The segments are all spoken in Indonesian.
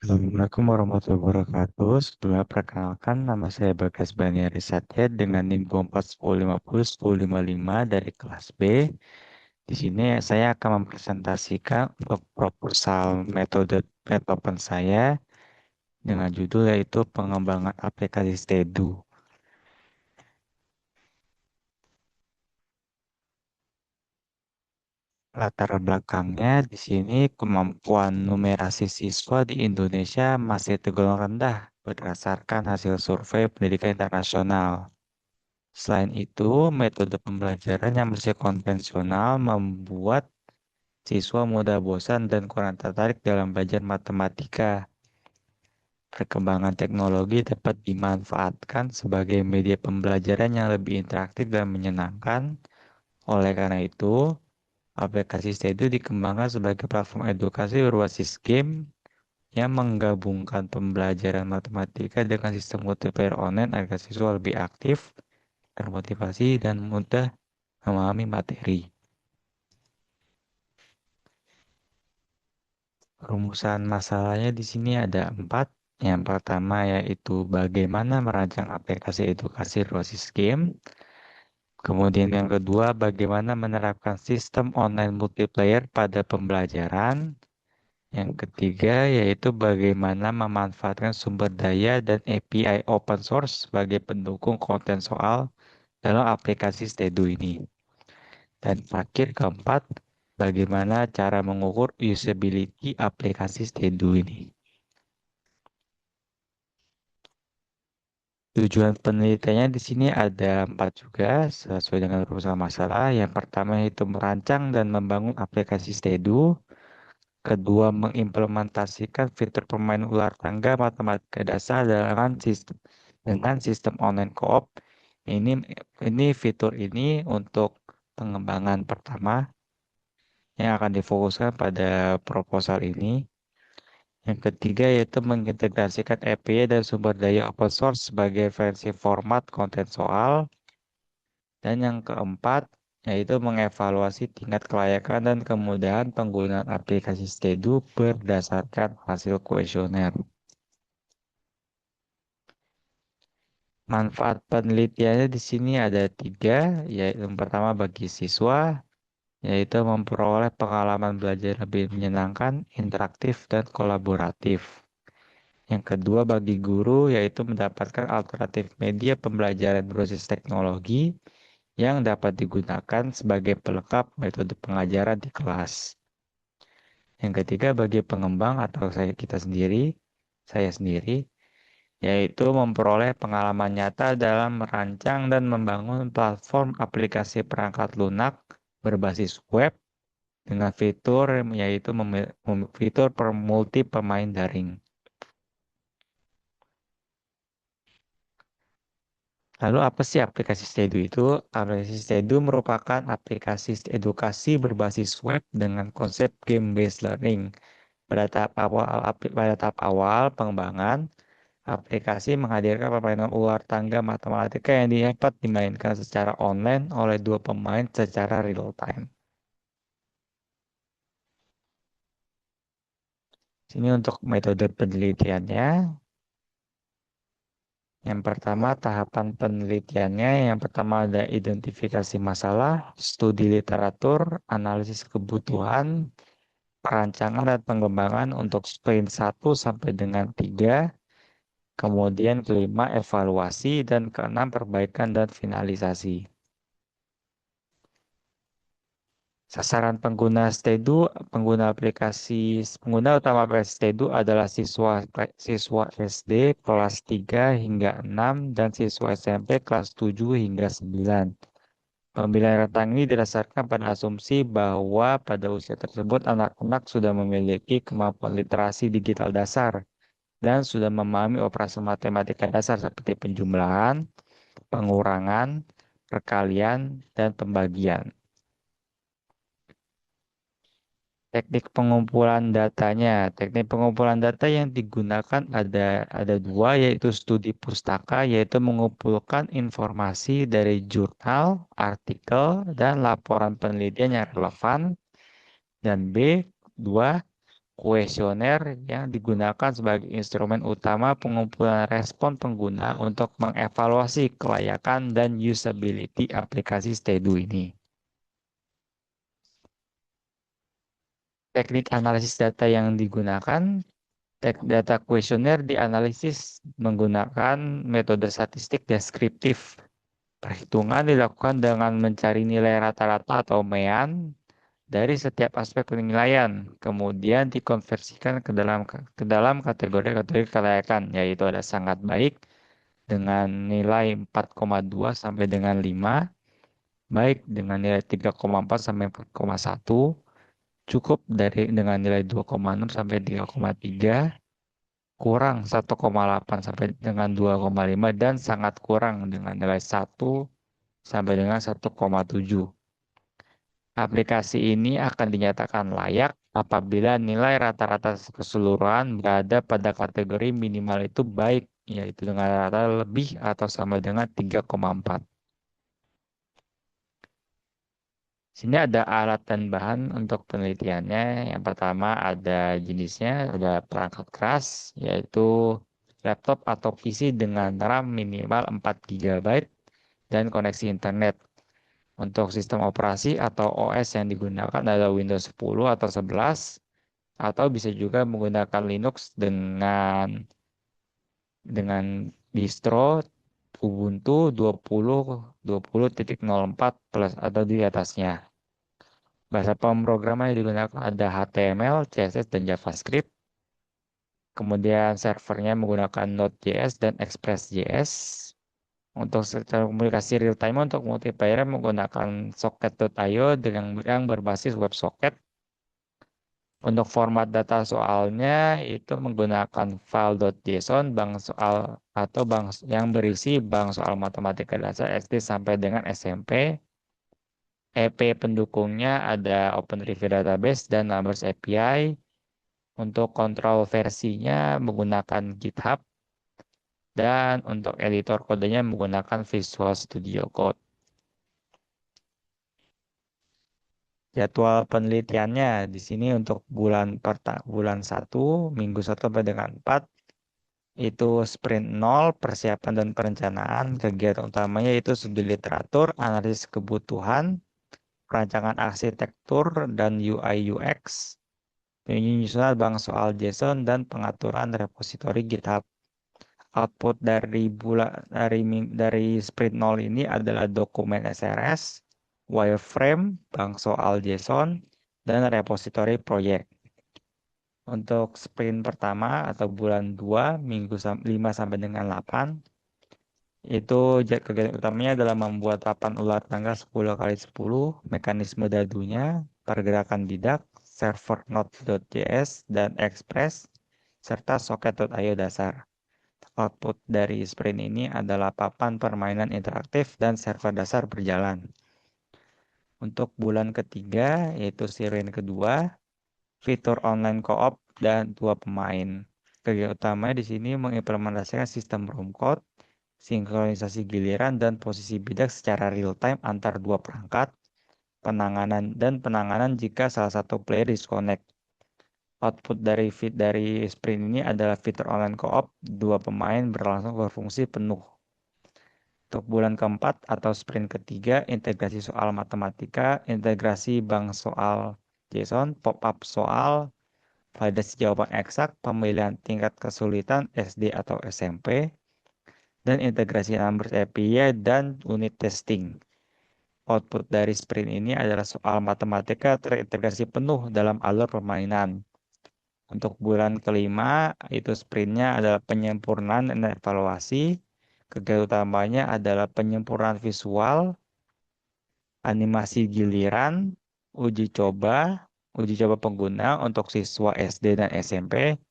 Assalamualaikum warahmatullahi wabarakatuh. Sebelumnya perkenalkan, nama saya Bagas Baniari Satya dengan NIM 2410501055 dari kelas B. Di sini saya akan mempresentasikan proposal metode development saya dengan judul yaitu pengembangan aplikasi Stedu. Latar belakangnya di sini kemampuan numerasi siswa di Indonesia masih tergolong rendah berdasarkan hasil survei pendidikan internasional. Selain itu, metode pembelajaran yang masih konvensional membuat siswa mudah bosan dan kurang tertarik dalam belajar matematika. Perkembangan teknologi dapat dimanfaatkan sebagai media pembelajaran yang lebih interaktif dan menyenangkan. Oleh karena itu, aplikasi Stedu dikembangkan sebagai platform edukasi berbasis game yang menggabungkan pembelajaran matematika dengan sistem multiplayer online agar siswa lebih aktif, termotivasi, dan mudah memahami materi. Rumusan masalahnya di sini ada 4. Yang pertama yaitu bagaimana merancang aplikasi edukasi berbasis game. Kemudian yang kedua, bagaimana menerapkan sistem online multiplayer pada pembelajaran. Yang ketiga yaitu bagaimana memanfaatkan sumber daya dan API open source sebagai pendukung konten soal dalam aplikasi Stedu ini. Dan terakhir keempat, bagaimana cara mengukur usability aplikasi Stedu ini. Tujuan penelitiannya di sini ada 4 juga sesuai dengan rumusan masalah. Yang pertama itu merancang dan membangun aplikasi Stedu. Kedua, mengimplementasikan fitur permainan ular tangga matematika dasar dengan sistem online co-op. Ini fitur ini untuk pengembangan pertama yang akan difokuskan pada proposal ini. Yang ketiga yaitu mengintegrasikan API dan sumber daya open source sebagai versi format konten soal. Dan yang keempat yaitu mengevaluasi tingkat kelayakan dan kemudahan penggunaan aplikasi Stedu berdasarkan hasil kuesioner. Manfaat penelitiannya di sini ada 3, yaitu yang pertama bagi siswa, yaitu memperoleh pengalaman belajar lebih menyenangkan, interaktif, dan kolaboratif. Yang kedua bagi guru yaitu mendapatkan alternatif media pembelajaran berbasis teknologi yang dapat digunakan sebagai pelengkap metode pengajaran di kelas. Yang ketiga bagi pengembang atau saya sendiri, yaitu memperoleh pengalaman nyata dalam merancang dan membangun platform aplikasi perangkat lunak berbasis web dengan fitur yaitu fitur multi pemain daring. Lalu apa sih aplikasi Stedu itu? Aplikasi Stedu merupakan aplikasi edukasi berbasis web dengan konsep game-based learning. Pada tahap awal pengembangan, aplikasi menghadirkan permainan ular tangga matematika yang dapat dimainkan secara online oleh dua pemain secara real time. Sini untuk metode penelitiannya. Yang pertama, tahapan penelitiannya. Yang pertama ada identifikasi masalah, studi literatur, analisis kebutuhan, perancangan dan pengembangan untuk sprint 1 sampai dengan 3. Kemudian kelima, evaluasi. Dan keenam, perbaikan dan finalisasi. Sasaran pengguna Stedu, pengguna utama aplikasi Stedu adalah siswa SD kelas 3 hingga 6 dan siswa SMP kelas 7 hingga 9. Pemilihan rentang ini didasarkan pada asumsi bahwa pada usia tersebut anak-anak sudah memiliki kemampuan literasi digital dasar dan sudah memahami operasi matematika dasar seperti penjumlahan, pengurangan, perkalian, dan pembagian. Teknik pengumpulan datanya. Teknik pengumpulan data yang digunakan ada dua, yaitu studi pustaka, yaitu mengumpulkan informasi dari jurnal, artikel, dan laporan penelitian yang relevan. Dan B, dua, kuesioner yang digunakan sebagai instrumen utama pengumpulan respon pengguna untuk mengevaluasi kelayakan dan usability aplikasi Stedu ini. Teknik analisis data yang digunakan, data kuesioner dianalisis menggunakan metode statistik deskriptif. Perhitungan dilakukan dengan mencari nilai rata-rata atau mean dari setiap aspek penilaian, kemudian dikonversikan ke dalam kategori-kategori kelayakan, yaitu ada sangat baik dengan nilai 4,2 sampai dengan 5, baik dengan nilai 3,4 sampai 4,1, cukup dengan nilai 2,6 sampai 3,3, kurang 1,8 sampai dengan 2,5, dan sangat kurang dengan nilai 1 sampai dengan 1,7. Aplikasi ini akan dinyatakan layak apabila nilai rata-rata keseluruhan berada pada kategori minimal itu baik, yaitu dengan rata lebih atau sama dengan 3,4. Sini ada alat dan bahan untuk penelitiannya. Yang pertama ada jenisnya, ada perangkat keras, yaitu laptop atau PC dengan RAM minimal 4 GB dan koneksi internet. Untuk sistem operasi atau OS yang digunakan adalah Windows 10 atau 11, atau bisa juga menggunakan Linux dengan distro Ubuntu 20.04 plus atau di atasnya. Bahasa pemrograman yang digunakan ada HTML, CSS, dan JavaScript. Kemudian servernya menggunakan Node.js dan Express.js. Untuk secara komunikasi real time untuk multiplayer menggunakan socket.io yang berbasis WebSocket. Untuk format data soalnya itu menggunakan file.json bank soal atau bank yang berisi bank soal matematika dasar SD sampai dengan SMP. EP pendukungnya ada OpenReview Database dan Numbers API. Untuk kontrol versinya menggunakan GitHub. Dan untuk editor kodenya menggunakan Visual Studio Code. Jadwal penelitiannya di sini untuk bulan 1, minggu 1 sampai dengan 4, itu sprint 0, persiapan dan perencanaan. Kegiatan utamanya itu studi literatur, analisis kebutuhan, perancangan arsitektur dan UI UX, penyusunan bank soal JSON, dan pengaturan repositori GitHub. Output dari sprint 0 ini adalah dokumen SRS, wireframe, bank soal JSON, dan repositori proyek. Untuk sprint pertama atau bulan 2, minggu 5 sampai dengan 8, itu kegiatan utamanya adalah membuat papan ular tangga 10x10, mekanisme dadunya, pergerakan bidak, server node.js dan express, serta socket.io dasar. Output dari sprint ini adalah papan permainan interaktif dan server dasar berjalan. Untuk bulan ketiga, yaitu sprint kedua, fitur online co-op dan 2 pemain. Kegiatan utamanya di sini mengimplementasikan sistem room code, sinkronisasi giliran dan posisi bidak secara real time antar 2 perangkat, penanganan jika salah satu player disconnect. Output dari sprint ini adalah fitur online co-op, 2 pemain berlangsung berfungsi penuh. Untuk bulan keempat atau sprint ketiga, integrasi soal matematika, integrasi bank soal JSON, pop-up soal, validasi jawaban eksak, pemilihan tingkat kesulitan SD atau SMP, dan integrasi Numbers API dan unit testing. Output dari sprint ini adalah soal matematika terintegrasi penuh dalam alur permainan. Untuk bulan kelima, itu sprintnya adalah penyempurnaan dan evaluasi. Kegiatan utamanya adalah penyempurnaan visual, animasi giliran, uji coba pengguna untuk siswa SD dan SMP,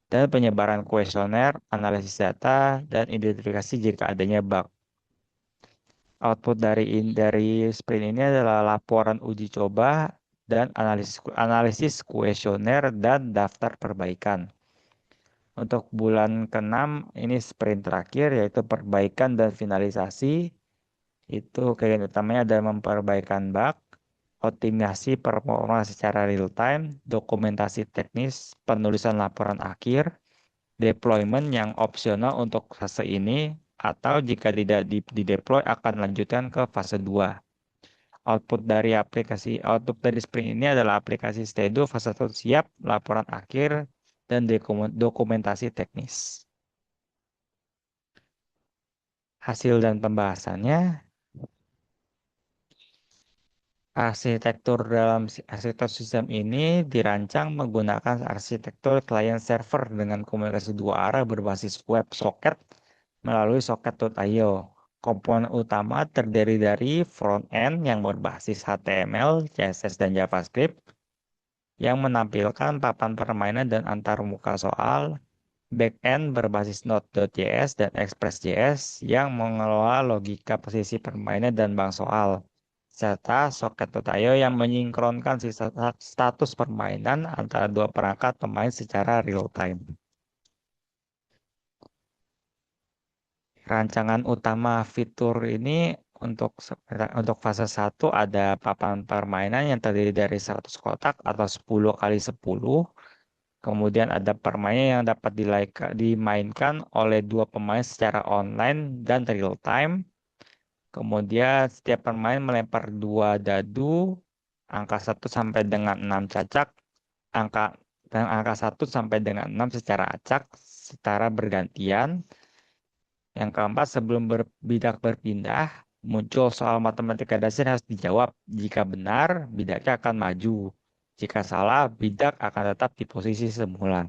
dan penyebaran kuesioner, analisis data, dan identifikasi jika adanya bug. Output dari sprint ini adalah laporan uji coba dan analisis kuesioner dan daftar perbaikan. Untuk bulan ke-6 ini sprint terakhir yaitu perbaikan dan finalisasi. Itu kegiatan utamanya adalah memperbaikan bug. optimasi performa secara real time, dokumentasi teknis, penulisan laporan akhir, deployment yang opsional untuk fase ini, atau jika tidak di-deploy akan lanjutkan ke fase 2. Output dari sprint ini adalah aplikasi Stedo fase 1 siap, laporan akhir, dan dokumentasi teknis. Hasil dan pembahasannya, arsitektur sistem ini dirancang menggunakan arsitektur client server dengan komunikasi dua arah berbasis web socket melalui socket.io. Komponen utama terdiri dari front-end yang berbasis HTML, CSS, dan JavaScript yang menampilkan papan permainan dan antarmuka soal, back-end berbasis Node.js dan Express.js yang mengelola logika posisi permainan dan bank soal, serta Socket.io yang menyinkronkan status permainan antara dua perangkat pemain secara real-time. Rancangan utama fitur ini untuk fase 1 ada papan permainan yang terdiri dari 100 kotak atau 10 kali 10. Kemudian ada permainan yang dapat dimainkan oleh dua pemain secara online dan real time. Kemudian setiap pemain melempar dua dadu, angka 1 sampai dengan 6 cacak, angka dan angka 1 sampai dengan 6 secara acak, secara bergantian. Yang keempat, sebelum bidak berpindah, muncul soal matematika dasar harus dijawab. Jika benar, bidaknya akan maju. Jika salah, bidak akan tetap di posisi semula.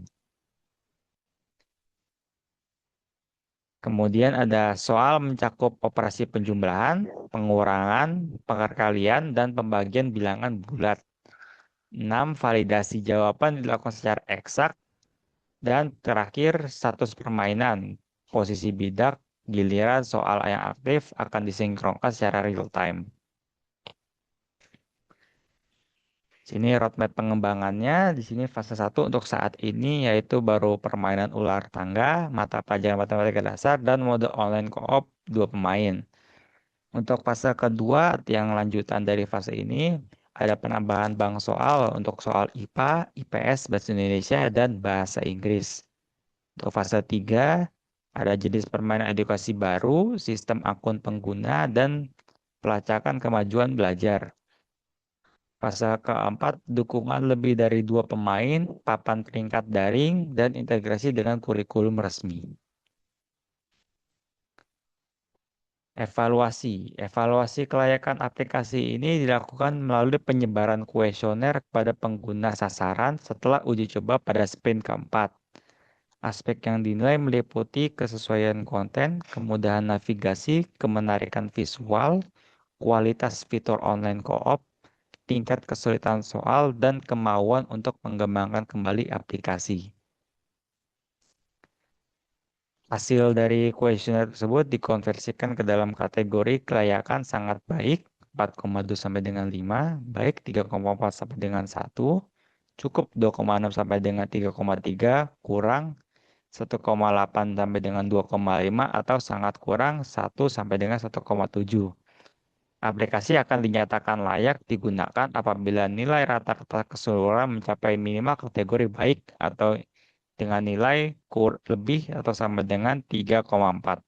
Kemudian ada soal mencakup operasi penjumlahan, pengurangan, perkalian, dan pembagian bilangan bulat. 6. Validasi jawaban dilakukan secara eksak. Dan terakhir, status permainan. Posisi bidak, giliran soal yang aktif akan disinkronkan secara real time. Sini roadmap pengembangannya. Di sini fase 1 untuk saat ini yaitu baru permainan ular tangga, mata pelajaran matematika dasar, dan mode online co-op 2 pemain. Untuk fase kedua yang lanjutan dari fase ini ada penambahan bank soal untuk soal IPA, IPS, Bahasa Indonesia, dan Bahasa Inggris. Untuk fase 3 ada jenis permainan edukasi baru, sistem akun pengguna, dan pelacakan kemajuan belajar. Fase keempat, dukungan lebih dari 2 pemain, papan peringkat daring, dan integrasi dengan kurikulum resmi. Evaluasi kelayakan aplikasi ini dilakukan melalui penyebaran kuesioner kepada pengguna sasaran setelah uji coba pada sprint keempat. Aspek yang dinilai meliputi kesesuaian konten, kemudahan navigasi, kemenarikan visual, kualitas fitur online co-op, tingkat kesulitan soal, dan kemauan untuk mengembangkan kembali aplikasi. Hasil dari kuesioner tersebut dikonversikan ke dalam kategori kelayakan sangat baik, 4,2 sampai dengan 5, baik 3,4 sampai dengan 1, cukup 2,6 sampai dengan 3,3, kurang 1,8 sampai dengan 2,5, atau sangat kurang 1 sampai dengan 1,7. Aplikasi akan dinyatakan layak digunakan apabila nilai rata-rata keseluruhan mencapai minimal kategori baik atau dengan nilai lebih atau sama dengan 3,4.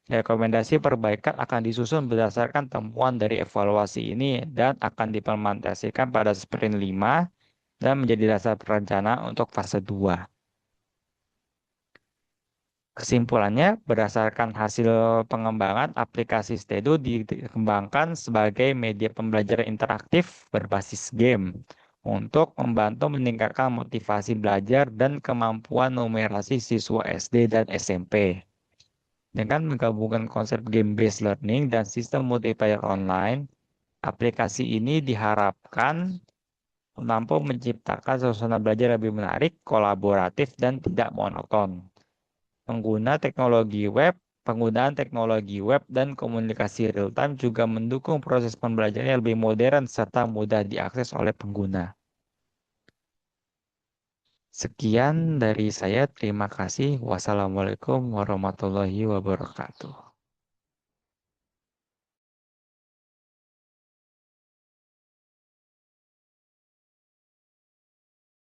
Rekomendasi perbaikan akan disusun berdasarkan temuan dari evaluasi ini dan akan diimplementasikan pada sprint 5 dan menjadi dasar perencanaan untuk fase 2. Kesimpulannya, berdasarkan hasil pengembangan, aplikasi Stedo dikembangkan sebagai media pembelajaran interaktif berbasis game untuk membantu meningkatkan motivasi belajar dan kemampuan numerasi siswa SD dan SMP. Dengan menggabungkan konsep game-based learning dan sistem multiplayer online, aplikasi ini diharapkan mampu menciptakan suasana belajar lebih menarik, kolaboratif, dan tidak monoton. Penggunaan teknologi web dan komunikasi real-time juga mendukung proses pembelajaran yang lebih modern serta mudah diakses oleh pengguna. Sekian dari saya. Terima kasih. Wassalamualaikum warahmatullahi wabarakatuh.